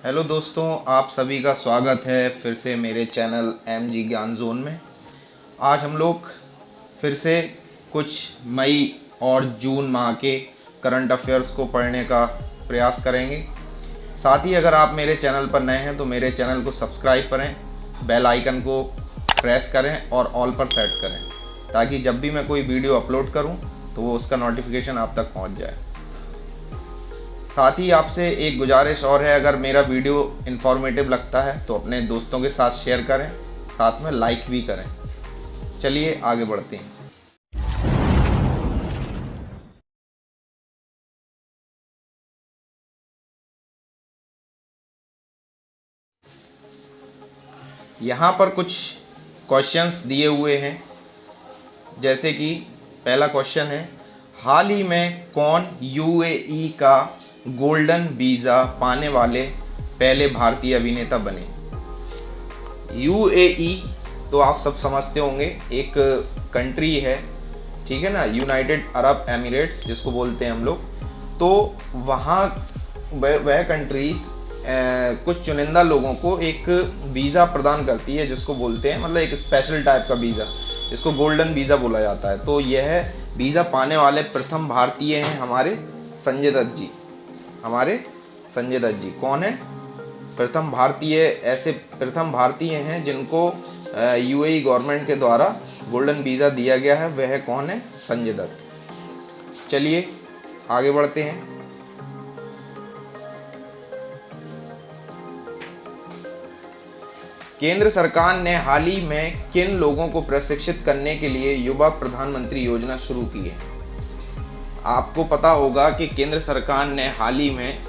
Hello दोस्तों, आप सभी का स्वागत है फिर से मेरे चैनल एम जी ज्ञान जोन में। आज हम लोग फिर से कुछ मई और जून माह के करंट अफेयर्स को पढ़ने का प्रयास करेंगे। साथ ही अगर आप मेरे चैनल पर नए हैं तो मेरे चैनल को सब्सक्राइब करें, बेल आइकन को प्रेस करें और ऑल पर सेट करें, ताकि जब भी मैं कोई वीडियो अपलोड करूं तो वो उसका नोटिफिकेशन आप तक पहुंच जाए। साथ ही आपसे एक गुजारिश और है, अगर मेरा वीडियो इन्फॉर्मेटिव लगता है तो अपने दोस्तों के साथ शेयर करें, साथ में लाइक भी करें। चलिए आगे बढ़ते हैं। यहाँ पर कुछ क्वेश्चंस दिए हुए हैं, जैसे कि पहला क्वेश्चन है, हाल ही में कौन यूएई का गोल्डन वीज़ा पाने वाले पहले भारतीय अभिनेता बने। यूएई तो आप सब समझते होंगे, एक कंट्री है, ठीक है ना, यूनाइटेड अरब एमिरेट्स जिसको बोलते हैं हम लोग। तो वहाँ वह कंट्रीज कुछ चुनिंदा लोगों को एक वीज़ा प्रदान करती है, जिसको बोलते हैं, मतलब एक स्पेशल टाइप का वीज़ा, इसको गोल्डन वीज़ा बोला जाता है। तो यह वीज़ा पाने वाले प्रथम भारतीय हैं हमारे संजय दत्त जी। हमारे संजय दत्त जी कौन है? प्रथम भारतीय, ऐसे प्रथम भारतीय हैं जिनको यूएई गवर्नमेंट के द्वारा गोल्डन वीज़ा दिया गया है, वह कौन है? संजय दत्त। चलिए आगे बढ़ते हैं। केंद्र सरकार ने हाल ही में किन लोगों को प्रशिक्षित करने के लिए युवा प्रधानमंत्री योजना शुरू की है? आपको पता होगा कि केंद्र सरकार ने हाल ही में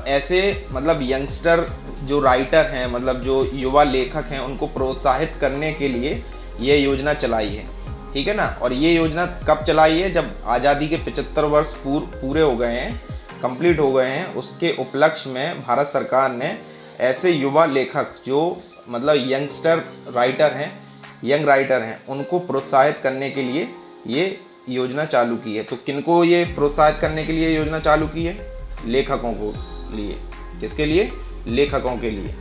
ऐसे मतलब यंगस्टर जो राइटर हैं, मतलब जो युवा लेखक हैं, उनको प्रोत्साहित करने के लिए ये योजना चलाई है, ठीक है ना। और ये योजना कब चलाई है? जब आज़ादी के 75 वर्ष पूरे हो गए हैं, कंप्लीट हो गए हैं, उसके उपलक्ष्य में भारत सरकार ने ऐसे युवा लेखक जो मतलब यंगस्टर राइटर हैं, यंग राइटर हैं, उनको प्रोत्साहित करने के लिए ये योजना चालू की है। तो किनको ये प्रोत्साहित करने के लिए योजना चालू की है? लेखकों को लिए। किसके लिए? लेखकों के लिए।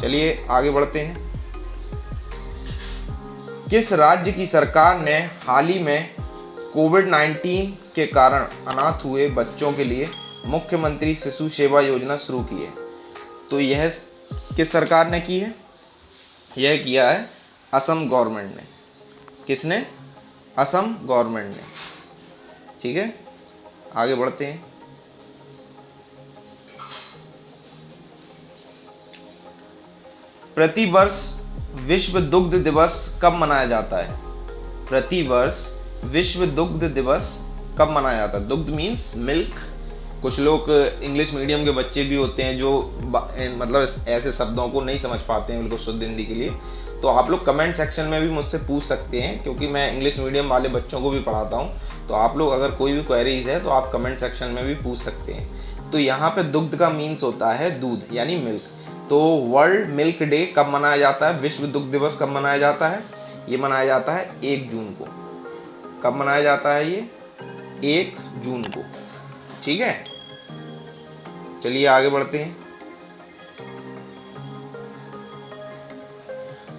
चलिए आगे बढ़ते हैं। किस राज्य की सरकार ने हाल ही में कोविड-19 के कारण अनाथ हुए बच्चों के लिए मुख्यमंत्री शिशु सेवा योजना शुरू की है? तो यह किस सरकार ने की है? यह किया है असम गवर्नमेंट ने। किसने? असम गवर्नमेंट ने। ठीक है, आगे बढ़ते हैं। प्रतिवर्ष विश्व दुग्ध दिवस कब मनाया जाता है? प्रतिवर्ष विश्व दुग्ध दिवस कब मनाया जाता है? दुग्ध मीन्स मिल्क। कुछ लोग इंग्लिश मीडियम के बच्चे भी होते हैं जो मतलब ऐसे शब्दों को नहीं समझ पाते हैं बिल्कुल शुद्ध हिंदी के लिए, तो आप लोग कमेंट सेक्शन में भी मुझसे पूछ सकते हैं, क्योंकि मैं इंग्लिश मीडियम वाले बच्चों को भी पढ़ाता हूँ। तो आप लोग अगर कोई भी क्वेरीज है तो आप कमेंट सेक्शन में भी पूछ सकते हैं। तो यहाँ पे दुग्ध का मीन्स होता है दूध, यानी मिल्क। तो वर्ल्ड मिल्क डे कब मनाया जाता है? विश्व दुग्ध दिवस कब मनाया जाता है? ये मनाया जाता है 1 जून को। कब मनाया जाता है ये? 1 जून को। ठीक है, चलिए आगे बढ़ते हैं।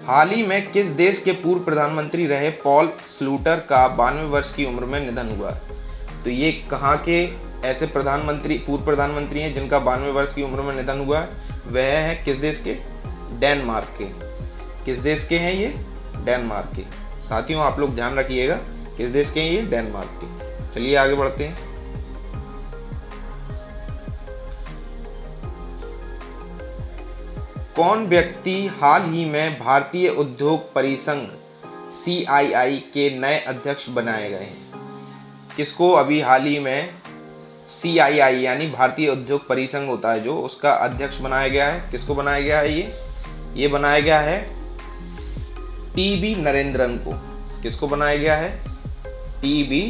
हाल ही में किस देश के पूर्व प्रधानमंत्री रहे पॉल स्लूटर का 92 वर्ष की उम्र में निधन हुआ? तो ये कहाँ के ऐसे प्रधानमंत्री, पूर्व प्रधानमंत्री हैं जिनका 92 वर्ष की उम्र में निधन हुआ है? वह है किस देश के? डेनमार्क के। किस देश के हैं ये? डेनमार्क के। साथियों आप लोग ध्यान रखिएगा, किस देश के हैं ये? डेनमार्क के। चलिए आगे बढ़ते हैं। कौन व्यक्ति हाल ही में भारतीय उद्योग परिसंघ CII के नए अध्यक्ष बनाए गए हैं? किसको अभी हाल ही में CII यानी भारतीय उद्योग परिसंघ होता है जो, उसका अध्यक्ष बनाया गया है? किसको बनाया गया है? ये बनाया गया है TB नरेंद्रन को। किसको बनाया गया है? TB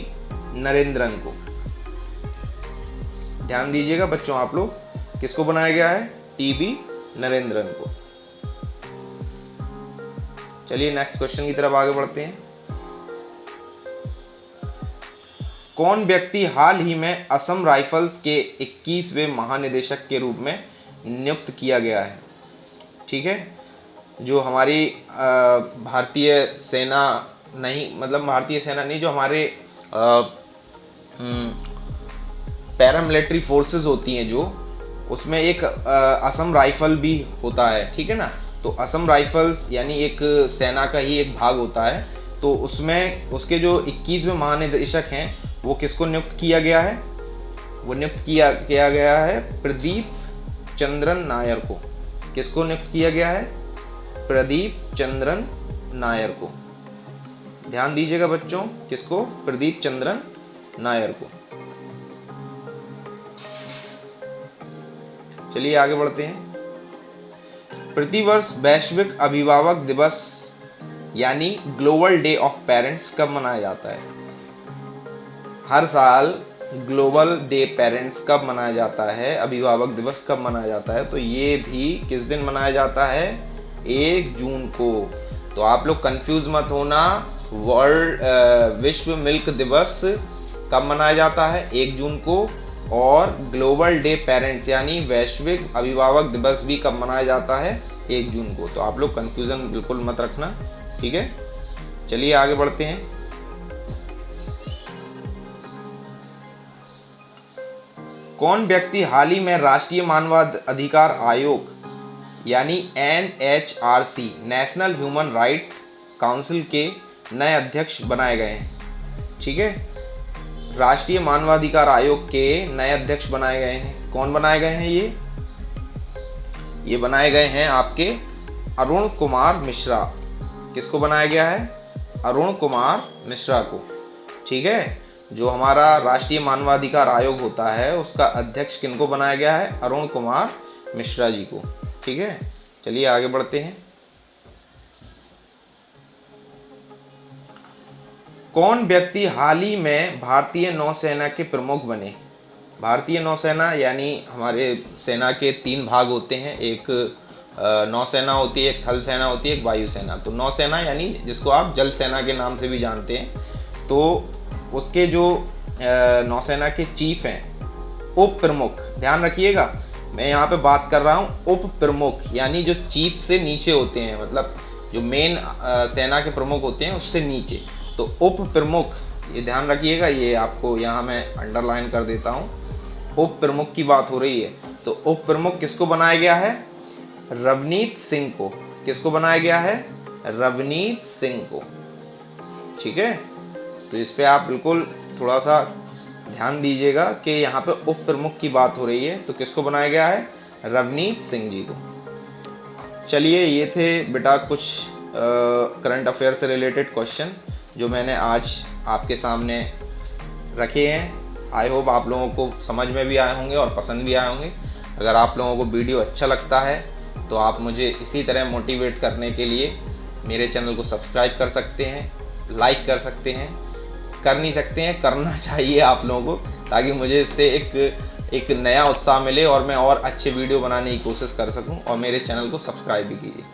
नरेंद्रन को। ध्यान दीजिएगा बच्चों आप लोग, किसको बनाया गया है? TB नरेंद्रन को। चलिए नेक्स्ट क्वेश्चन की तरफ आगे बढ़ते हैं। कौन व्यक्ति हाल ही में असम राइफल्स के 21वें महानिदेशक के रूप में नियुक्त किया गया है? ठीक है, जो हमारी भारतीय सेना नहीं, मतलब भारतीय सेना नहीं, जो हमारे पैरामिलिट्री फोर्सेस होती हैं, जो उसमें एक असम राइफल भी होता है, ठीक है ना। तो असम राइफल्स यानी एक सेना का ही एक भाग होता है। तो उसमें उसके जो 21वें महानिदेशक हैं वो किसको नियुक्त किया गया है? वो नियुक्त किया गया है प्रदीप चंद्रन नायर को। किसको नियुक्त किया गया है? प्रदीप चंद्रन नायर को। ध्यान दीजिएगा बच्चों, किसको? प्रदीप चंद्रन नायर को। चलिए आगे बढ़ते हैं। प्रतिवर्ष वैश्विक अभिभावक दिवस यानी ग्लोबल डे ऑफ पेरेंट्स कब मनाया जाता है? हर साल ग्लोबल डे पेरेंट्स कब मनाया जाता है? अभिभावक दिवस कब मनाया जाता है? तो ये भी किस दिन मनाया जाता है? 1 जून को। तो आप लोग कंफ्यूज मत होना, विश्व मिल्क दिवस कब मनाया जाता है? 1 जून को। और ग्लोबल डे पेरेंट्स यानी वैश्विक अभिभावक दिवस भी कब मनाया जाता है? 1 जून को। तो आप लोग कंफ्यूजन बिल्कुल मत रखना, ठीक है। चलिए आगे बढ़ते हैं। कौन व्यक्ति हाल ही में राष्ट्रीय मानवाधिकार आयोग यानी NHRC national human right council के नए अध्यक्ष बनाए गए हैं? ठीक है, राष्ट्रीय मानवाधिकार आयोग के नए अध्यक्ष बनाए गए हैं। कौन बनाए गए हैं? ये बनाए गए हैं आपके अरुण कुमार मिश्रा। किसको बनाया गया है? अरुण कुमार मिश्रा को। ठीक है, जो हमारा राष्ट्रीय मानवाधिकार आयोग होता है उसका अध्यक्ष किनको बनाया गया है? अरुण कुमार मिश्रा जी को। ठीक है, चलिए आगे बढ़ते हैं। कौन व्यक्ति हाल ही में भारतीय नौसेना के प्रमुख बने? भारतीय नौसेना यानी हमारे सेना के 3 भाग होते हैं, एक नौसेना होती है, एक थल सेना होती है, एक वायुसेना। तो नौसेना यानी जिसको आप जल सेना के नाम से भी जानते हैं, तो उसके जो नौसेना के चीफ हैं, उप प्रमुख, ध्यान रखिएगा मैं यहाँ पे बात कर रहा हूँ उप प्रमुख, यानी जो चीफ से नीचे होते हैं, मतलब जो मेन सेना के प्रमुख होते हैं उससे नीचे। तो उप प्रमुख, ये ध्यान रखिएगा, ये आपको यहाँ मैं अंडरलाइन कर देता हूँ। उप प्रमुख की बात हो रही है, तो उप प्रमुख किसको बनाया गया है? रवनीत सिंह को। किसको बनाया गया है? रवनीत सिंह को। ठीक है, तो इस पे आप बिल्कुल थोड़ा सा ध्यान दीजिएगा कि यहाँ पे उप प्रमुख की बात हो रही है, तो किसको बनाया गया है? रवनीत सिंह जी को। चलिए, ये थे बेटा कुछ करंट अफेयर से रिलेटेड क्वेश्चन जो मैंने आज आपके सामने रखे हैं। आई होप आप लोगों को समझ में भी आए होंगे और पसंद भी आए होंगे। अगर आप लोगों को वीडियो अच्छा लगता है तो आप मुझे इसी तरह मोटिवेट करने के लिए मेरे चैनल को सब्सक्राइब कर सकते हैं, लाइक कर सकते हैं, कर नहीं सकते हैं, करना चाहिए आप लोगों को, ताकि मुझे इससे एक नया उत्साह मिले और मैं और अच्छे वीडियो बनाने की कोशिश कर सकूं। और मेरे चैनल को सब्सक्राइब भी कीजिए।